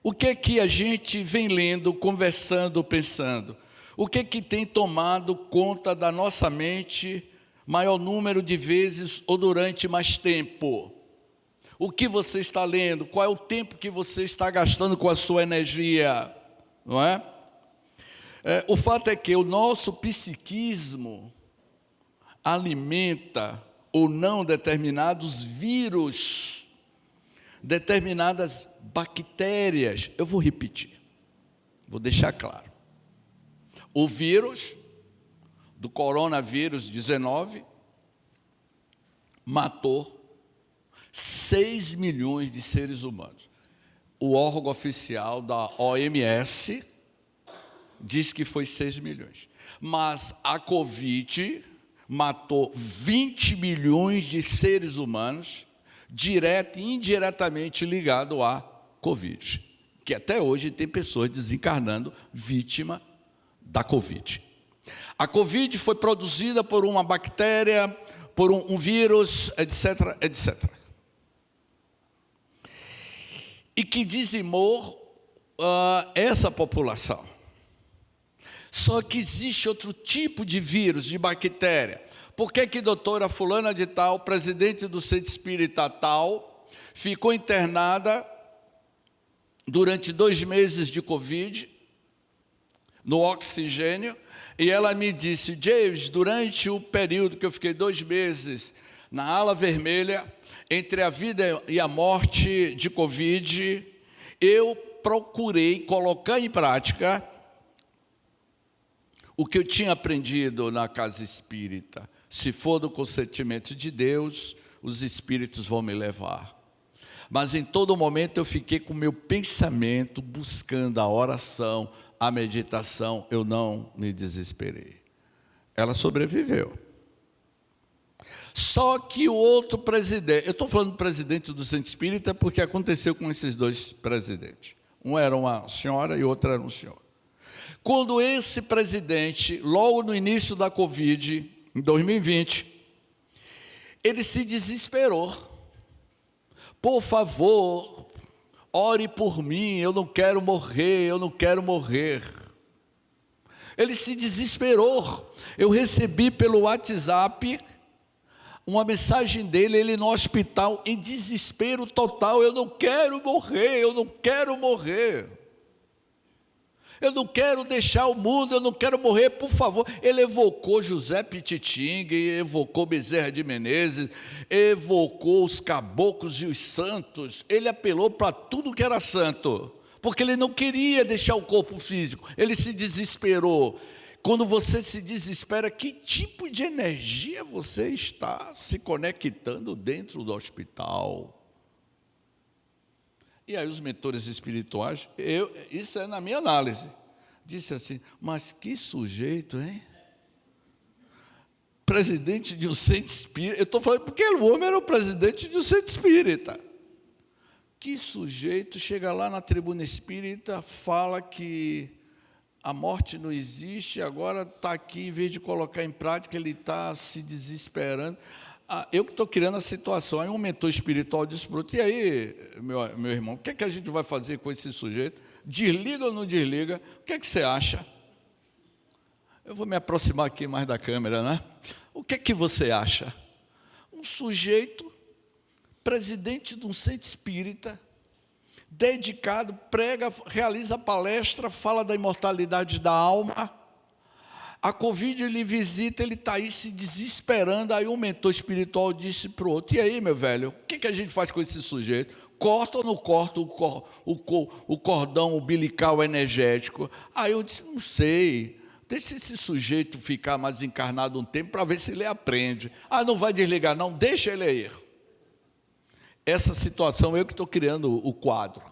o que é que a gente vem lendo, conversando, pensando? O que é que tem tomado conta da nossa mente maior número de vezes ou durante mais tempo? O que você está lendo? Qual é o tempo que você está gastando com a sua energia? Não é? O fato é que o nosso psiquismo alimenta ou não determinados vírus, determinadas bactérias. Eu vou repetir, vou deixar claro. O vírus do coronavírus 19 matou 6 milhões de seres humanos. O órgão oficial da OMS diz que foi 6 milhões. Mas a Covid matou 20 milhões de seres humanos, direto e indiretamente ligado à Covid. Que até hoje tem pessoas desencarnando vítima da Covid. A Covid foi produzida por uma bactéria, por um vírus, etc, etc. E que dizimou essa população. Só que existe outro tipo de vírus, de bactéria. Por que que doutora fulana de tal, presidente do centro espírita tal, ficou internada durante 2 meses de Covid, no oxigênio, e ela me disse: James, durante o período que eu fiquei 2 meses na ala vermelha, entre a vida e a morte de Covid, eu procurei colocar em prática o que eu tinha aprendido na casa espírita. Se for do consentimento de Deus, os espíritos vão me levar. Mas em todo momento eu fiquei com o meu pensamento buscando a oração, a meditação. Eu não me desesperei. Ela sobreviveu. Só que o outro presidente, eu estou falando do presidente do centro espírita porque aconteceu com esses 2 presidentes. Um era uma senhora e outro era um senhor. Quando esse presidente, logo no início da Covid, em 2020, ele se desesperou. Por favor, ore por mim, eu não quero morrer, eu não quero morrer. Ele se desesperou. Eu recebi pelo WhatsApp uma mensagem dele, ele no hospital, em desespero total: eu não quero morrer, eu não quero morrer. Eu não quero deixar o mundo, eu não quero morrer, por favor. Ele evocou José Pititinga, evocou Bezerra de Menezes, evocou os caboclos e os santos. Ele apelou para tudo que era santo, porque ele não queria deixar o corpo físico. Ele se desesperou. Quando você se desespera, que tipo de energia você está se conectando dentro do hospital? E aí os mentores espirituais, isso é na minha análise, disse assim: mas que sujeito, hein? Presidente de um centro espírita. Eu estou falando porque o homem era o presidente de um centro espírita. Que sujeito chega lá na tribuna espírita, fala que a morte não existe, agora está aqui, em vez de colocar em prática, ele está se desesperando. Eu que estou criando a situação. Aí um mentor espiritual disse para o outro: e aí, meu irmão, o que é que a gente vai fazer com esse sujeito? Desliga ou não desliga? O que é que você acha? Eu vou me aproximar aqui mais da câmera, né? O que é que você acha? Um sujeito, presidente de um centro espírita, dedicado, prega, realiza palestra, fala da imortalidade da alma, A Covid lhe visita, ele está aí se desesperando. Aí um mentor espiritual disse para o outro: e aí, meu velho, o que a gente faz com esse sujeito? Corta ou não corta o cordão umbilical energético? Aí eu disse: não sei, deixa esse sujeito ficar mais encarnado um tempo para ver se ele aprende. Ah, não vai desligar não, deixa ele aí. Essa situação eu que estou criando o quadro.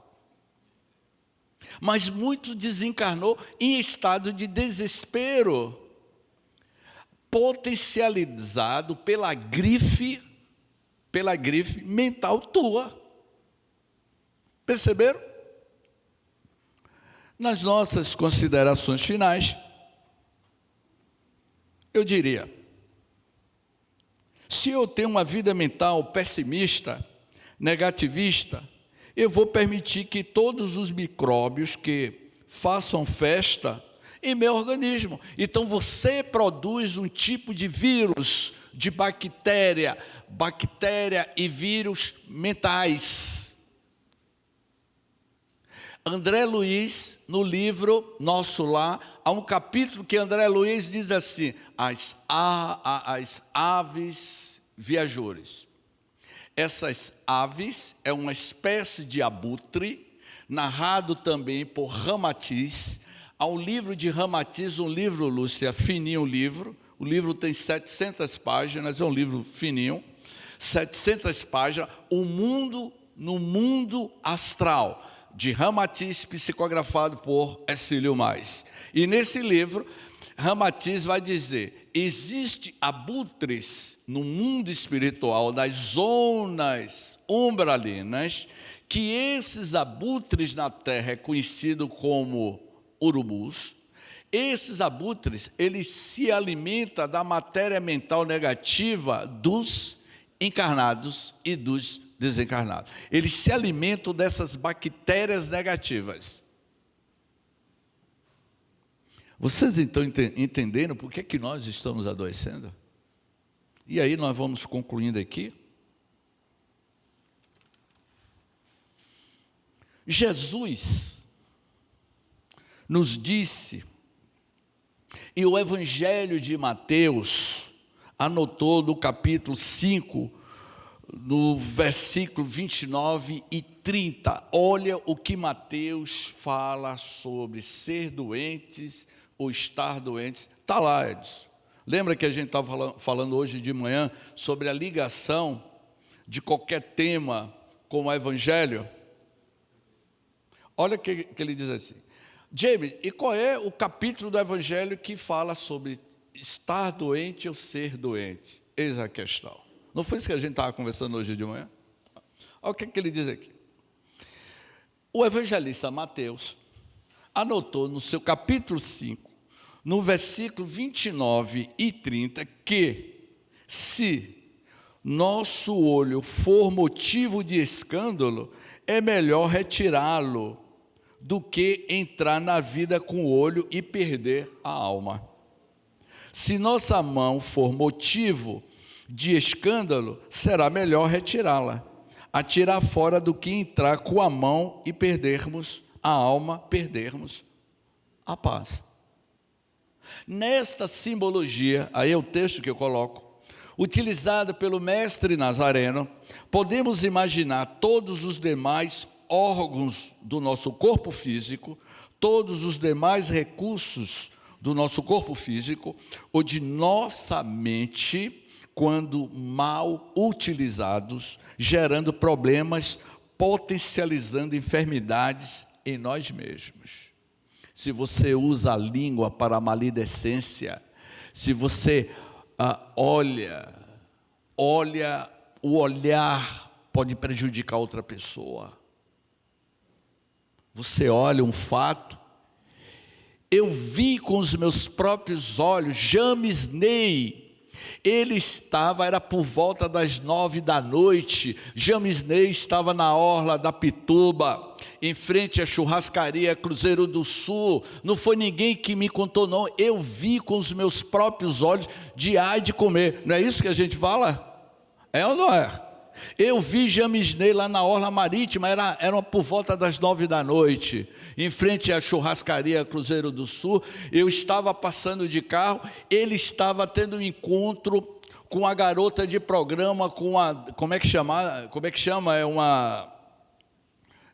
Mas muito desencarnou em estado de desespero, potencializado pela grife mental tua. Perceberam? Nas nossas considerações finais, eu diria: se eu tenho uma vida mental pessimista, negativista, eu vou permitir que todos os micróbios que façam festa em meu organismo. Então você produz um tipo de vírus, de bactéria e vírus mentais. André Luiz, no livro Nosso Lar, há um capítulo que André Luiz diz assim: as aves viajoras. Essas aves é uma espécie de abutre, narrado também por Ramatiz. Há um livro de Ramatiz, um livro, Lúcia, fininho o livro tem 700 páginas, é um livro fininho, 700 páginas, O Mundo no Mundo Astral, de Ramatiz, psicografado por Hercílio Mais. E nesse livro, Ramatiz vai dizer: existe abutres no mundo espiritual, das zonas umbralinas, que esses abutres na Terra é conhecido como urubus. Esses abutres, eles se alimentam da matéria mental negativa dos encarnados e dos desencarnados. Eles se alimentam dessas bactérias negativas. Vocês estão entendendo por que nós estamos adoecendo? E aí nós vamos concluindo aqui. Jesus nos disse, e o Evangelho de Mateus anotou no capítulo 5, no versículo 29 e 30. Olha o que Mateus fala sobre ser doentes ou estar doentes. Está lá, Edson. Lembra que a gente estava falando hoje de manhã sobre a ligação de qualquer tema com o Evangelho? Olha o que ele diz assim: James, e qual é o capítulo do Evangelho que fala sobre estar doente ou ser doente? Eis a questão. Não foi isso que a gente estava conversando hoje de manhã? Olha o que ele diz aqui. O evangelista Mateus anotou no seu capítulo 5, no versículo 29 e 30, que se nosso olho for motivo de escândalo, é melhor retirá-lo do que entrar na vida com o olho e perder a alma. Se nossa mão for motivo de escândalo, será melhor retirá-la, atirar fora do que entrar com a mão e perdermos a alma, perdermos a paz. Nesta simbologia, aí é o texto que eu coloco, utilizado pelo mestre Nazareno, podemos imaginar todos os demais órgãos do nosso corpo físico, todos os demais recursos do nosso corpo físico, ou de nossa mente, quando mal utilizados, gerando problemas, potencializando enfermidades em nós mesmos. Se você usa a língua para a maledicência, se você olha, o olhar pode prejudicar outra pessoa. Você olha um fato, eu vi com os meus próprios olhos, James Ney, ele estava, era por volta das 9 da noite, James Ney estava na orla da Pituba, em frente à churrascaria Cruzeiro do Sul. Não foi ninguém que me contou não, eu vi com os meus próprios olhos, de ai de comer. Não é isso que a gente fala? É ou não é? Eu vi Jamisnei lá na Orla Marítima, era por volta das 9 da noite, em frente à churrascaria Cruzeiro do Sul. Eu estava passando de carro, ele estava tendo um encontro com a garota de programa, como é que chama?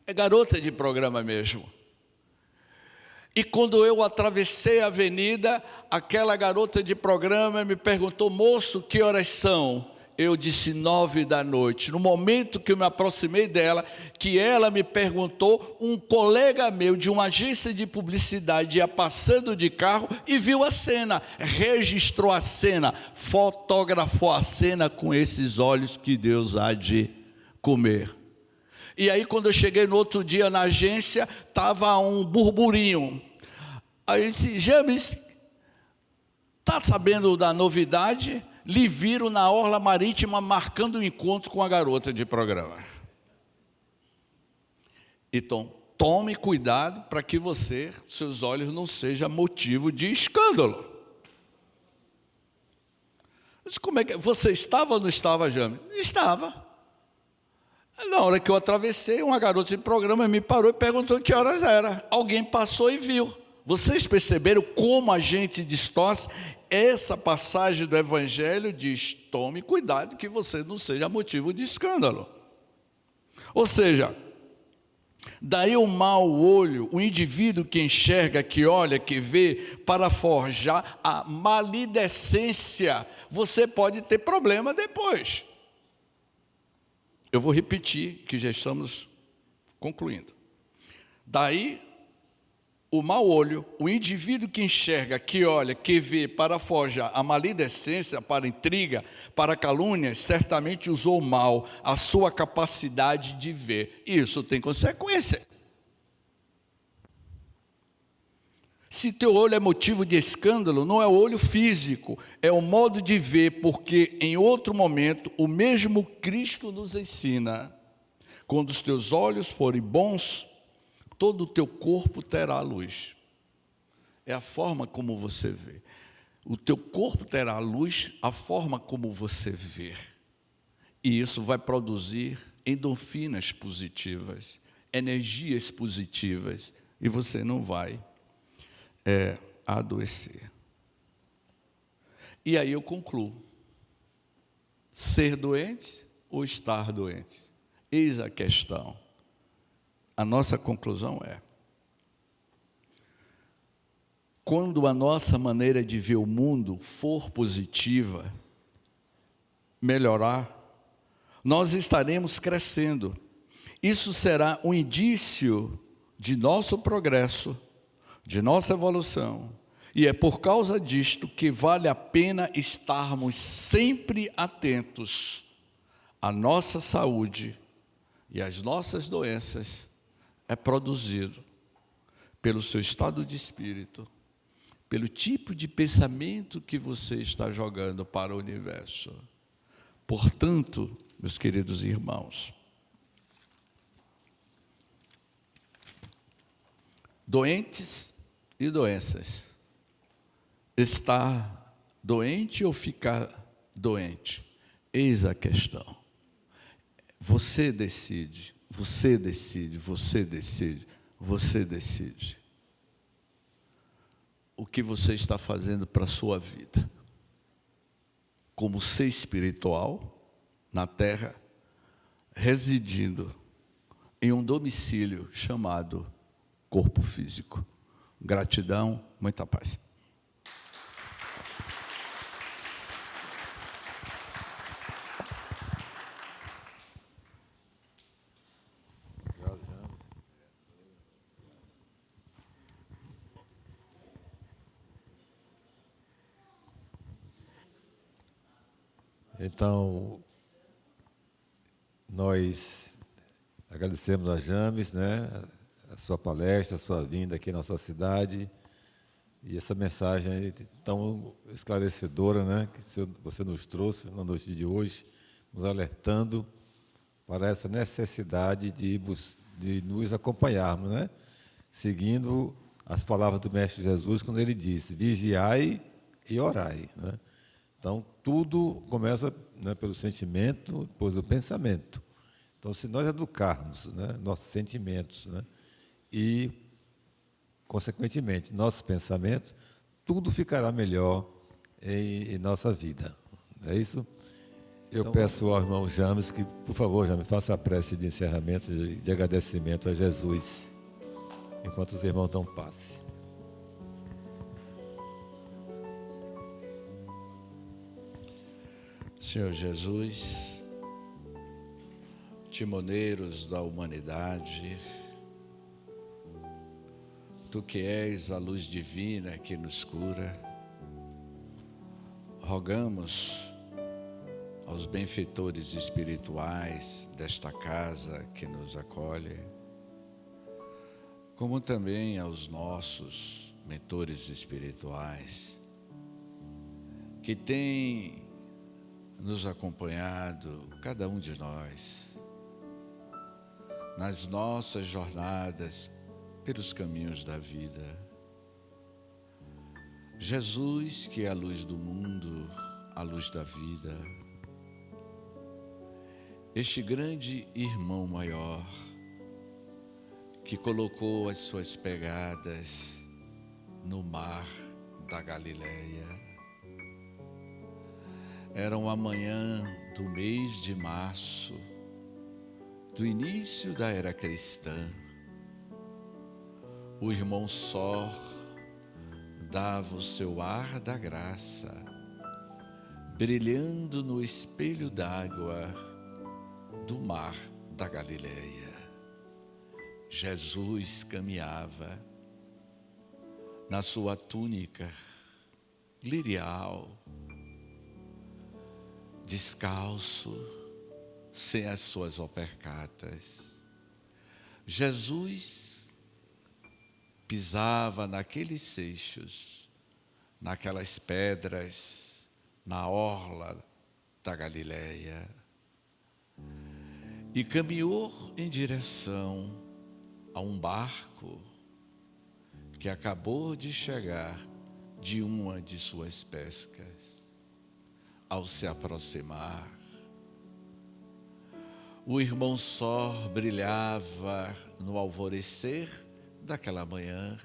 É garota de programa mesmo. E quando eu atravessei a avenida, aquela garota de programa me perguntou: moço, que horas são? Eu disse 9 da noite. No momento que eu me aproximei dela, que ela me perguntou, um colega meu de uma agência de publicidade ia passando de carro e viu a cena, registrou a cena, fotografou a cena com esses olhos que Deus há de comer. E aí quando eu cheguei no outro dia na agência, estava um burburinho. Aí eu disse: James, está sabendo da novidade? Lhe viram na Orla Marítima marcando um encontro com a garota de programa. Então, tome cuidado para que seus olhos não sejam motivo de escândalo. Eu disse: como é que você estava ou não estava, James? Estava. Na hora que eu atravessei, uma garota de programa me parou e perguntou que horas era. Alguém passou e viu. Vocês perceberam como a gente distorce? Essa passagem do Evangelho diz: tome cuidado que você não seja motivo de escândalo. Ou seja, daí o mau olho, o indivíduo que enxerga, que olha, que vê, para forjar a maledicência. Você pode ter problema depois. Eu vou repetir, que já estamos concluindo. Daí o mau olho, o indivíduo que enxerga, que olha, que vê, para forjar a maledicência, para intriga, para calúnia, certamente usou mal a sua capacidade de ver. Isso tem consequência. Se teu olho é motivo de escândalo, não é o olho físico, é o modo de ver, porque em outro momento o mesmo Cristo nos ensina: quando os teus olhos forem bons, todo o teu corpo terá luz. É a forma como você vê. O teu corpo terá luz, a forma como você vê. E isso vai produzir endorfinas positivas, energias positivas, e você não vai adoecer. E aí eu concluo: ser doente ou estar doente? Eis a questão. A nossa conclusão é: quando a nossa maneira de ver o mundo for positiva, melhorar, nós estaremos crescendo. Isso será um indício de nosso progresso, de nossa evolução. E é por causa disto que vale a pena estarmos sempre atentos à nossa saúde e às nossas doenças. É produzido pelo seu estado de espírito, pelo tipo de pensamento que você está jogando para o universo. Portanto, meus queridos irmãos, doentes e doenças, estar doente ou ficar doente, eis a questão. Você decide. Você decide, você decide, você decide. O que você está fazendo para a sua vida? Como ser espiritual na terra, residindo em um domicílio chamado corpo físico. Gratidão, muita paz. Então, nós agradecemos a James, né, a sua palestra, a sua vinda aqui na nossa cidade, e essa mensagem tão esclarecedora, né, que você nos trouxe na noite de hoje, nos alertando para essa necessidade de nos acompanharmos, né, seguindo as palavras do Mestre Jesus, quando ele disse: vigiai e orai, né? Então, tudo começa, né, pelo sentimento, depois o pensamento. Então, se nós educarmos, né, nossos sentimentos, né, e, consequentemente, nossos pensamentos, tudo ficará melhor em nossa vida. É isso? Eu peço ao irmão James que, por favor, James, faça a prece de encerramento e de agradecimento a Jesus, enquanto os irmãos dão passe. Senhor Jesus, timoneiros da humanidade, Tu que és a luz divina que nos cura, rogamos aos benfeitores espirituais desta casa que nos acolhe, como também aos nossos mentores espirituais, que têm nos acompanhado, cada um de nós, nas nossas jornadas pelos caminhos da vida. Jesus, que é a luz do mundo, a luz da vida, este grande irmão maior, que colocou as suas pegadas no mar da Galileia. Era uma manhã do mês de março, do início da era cristã. O irmão Sor dava o seu ar da graça, brilhando no espelho d'água do mar da Galileia. Jesus caminhava na sua túnica lirial, descalço, sem as suas alpercatas. Jesus pisava naqueles seixos, naquelas pedras, na orla da Galileia, e caminhou em direção a um barco que acabou de chegar de uma de suas pescas. Ao se aproximar, o irmão Sor brilhava no alvorecer daquela manhã,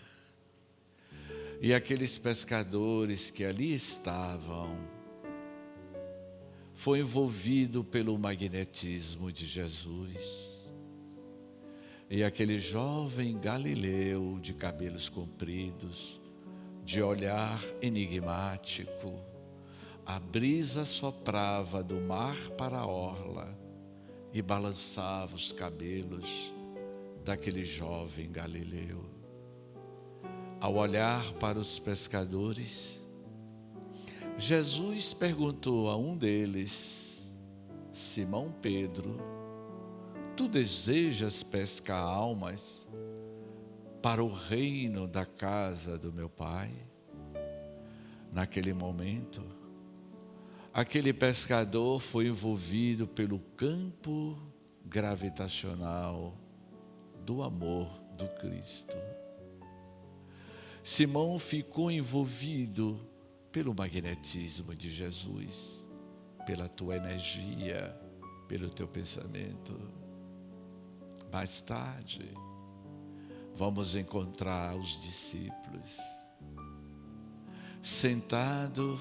e aqueles pescadores que ali estavam foi envolvido pelo magnetismo de Jesus. E aquele jovem galileu de cabelos compridos, de olhar enigmático, a brisa soprava do mar para a orla e balançava os cabelos daquele jovem galileu. Ao olhar para os pescadores, Jesus perguntou a um deles, Simão Pedro: tu desejas pescar almas para o reino da casa do meu Pai? Naquele momento, aquele pescador foi envolvido pelo campo gravitacional do amor do Cristo. Simão ficou envolvido pelo magnetismo de Jesus, pela tua energia, pelo teu pensamento. Mais tarde, vamos encontrar os discípulos sentados,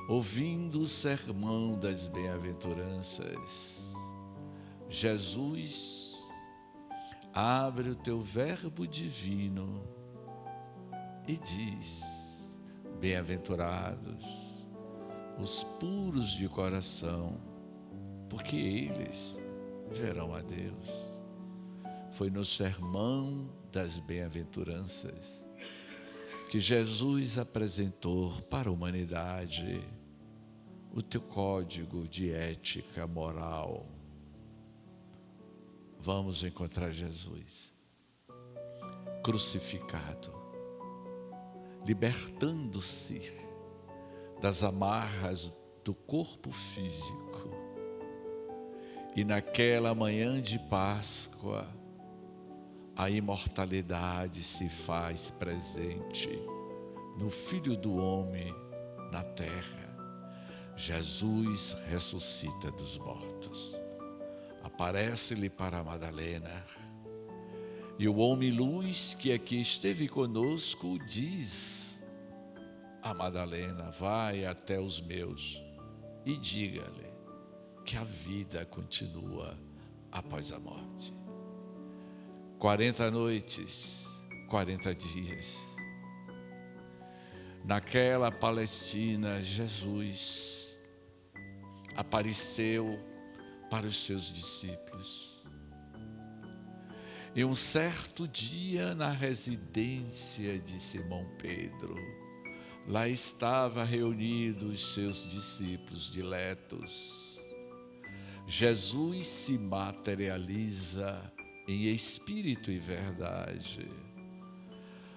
ouvindo o sermão das bem-aventuranças. Jesus abre o teu verbo divino e diz: bem-aventurados os puros de coração, porque eles verão a Deus. Foi no sermão das bem-aventuranças que Jesus apresentou para a humanidade o teu código de ética moral. Vamos encontrar Jesus crucificado, libertando-se das amarras do corpo físico. E naquela manhã de Páscoa, a imortalidade se faz presente no Filho do Homem, na terra. Jesus ressuscita dos mortos. Aparece-lhe para Madalena. E o homem-luz que aqui esteve conosco diz a Madalena: vai até os meus e diga-lhe que a vida continua após a morte. 40 noites, 40 dias. Naquela Palestina, Jesus apareceu para os seus discípulos. E um certo dia, na residência de Simão Pedro, lá estavam reunidos os seus discípulos diletos. Jesus se materializa em espírito e verdade.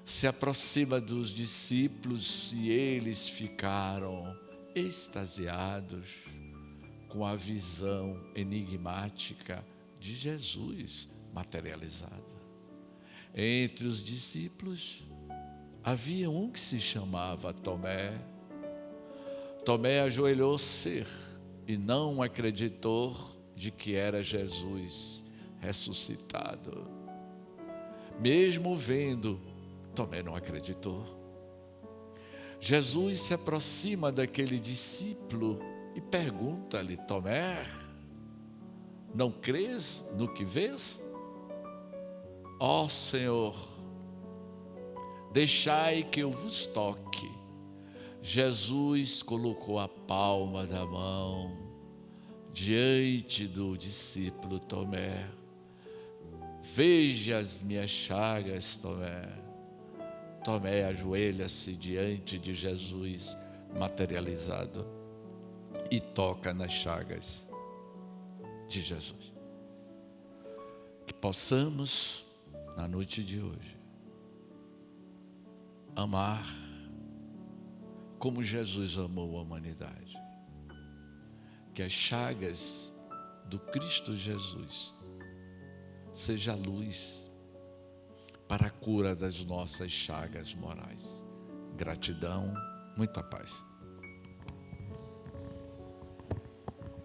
Se aproxima dos discípulos e eles ficaram extasiados com a visão enigmática de Jesus materializada. Entre os discípulos havia um que se chamava Tomé. Tomé ajoelhou-se e não acreditou de que era Jesus ressuscitado. Mesmo vendo, Tomé não acreditou. Jesus se aproxima daquele discípulo e pergunta-lhe: Tomé, não crês no que vês? Ó Senhor, deixai que eu vos toque. Jesus colocou a palma da mão diante do discípulo Tomé. Veja as minhas chagas, Tomé. Tomé ajoelha-se diante de Jesus materializado e toca nas chagas de Jesus. Que possamos, na noite de hoje, amar como Jesus amou a humanidade. Que as chagas do Cristo Jesus seja a luz para a cura das nossas chagas morais. Gratidão, muita paz.